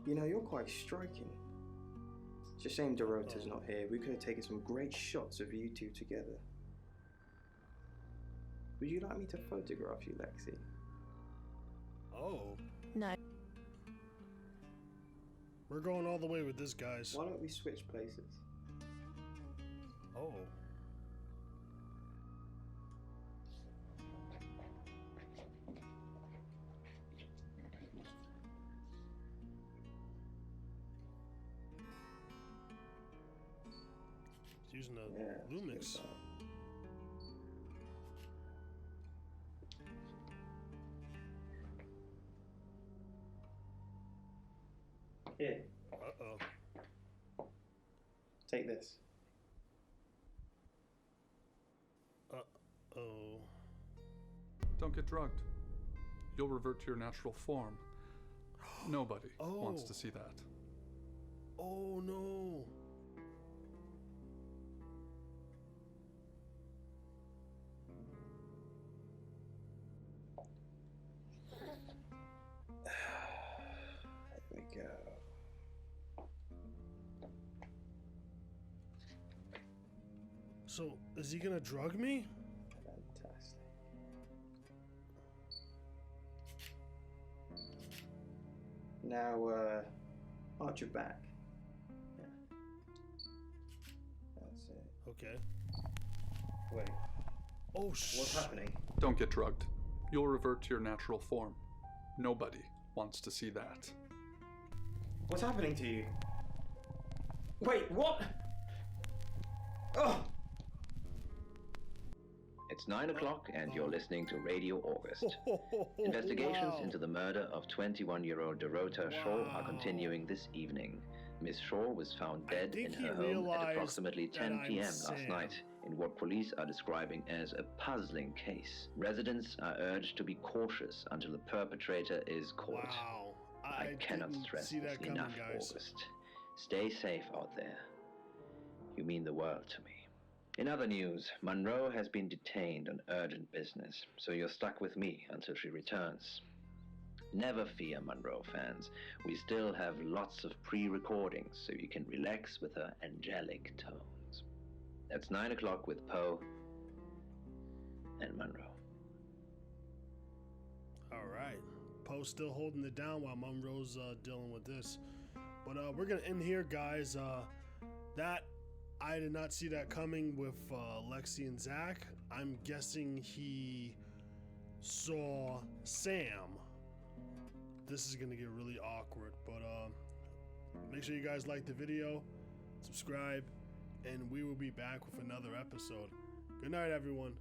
You know, you're quite striking. It's a shame Dorota's not here. We could have taken some great shots of you two together. Would you like me to photograph you, Lexi? Oh. No. We're going all the way with this, guys. Why don't we switch places? Oh. He's using a Lumix. Here. Uh-oh. Take this. Uh-oh. Don't get drugged. You'll revert to your natural form. Nobody wants to see that. Oh, no. There we go. So, is he gonna drug me? Fantastic. Now, arch your back. Yeah. That's it. Okay. Wait. Oh, What's happening? Don't get drugged. You'll revert to your natural form. Nobody wants to see that. What's happening to you? Wait, what? Oh! It's 9 o'clock and you're listening to Radio August. Investigations into the murder of 21-year-old Dorota Shaw are continuing this evening. Miss Shaw was found dead in her home at approximately 10 p.m. last night in what police are describing as a puzzling case. Residents are urged to be cautious until the perpetrator is caught. Wow. I cannot stress this enough, August. Stay safe out there. You mean the world to me. In other news, Monroe has been detained on urgent business, so you're stuck with me until she returns. Never fear, Monroe fans. We still have lots of pre-recordings, so you can relax with her angelic tones. That's 9 o'clock with Poe and Monroe. All right. Poe's still holding it down while Monroe's dealing with this. But we're going to end here, guys. I did not see that coming with Lexi and Zach. I'm guessing he saw Sam. This is going to get really awkward. But make sure you guys like the video, subscribe, and we will be back with another episode. Good night, everyone.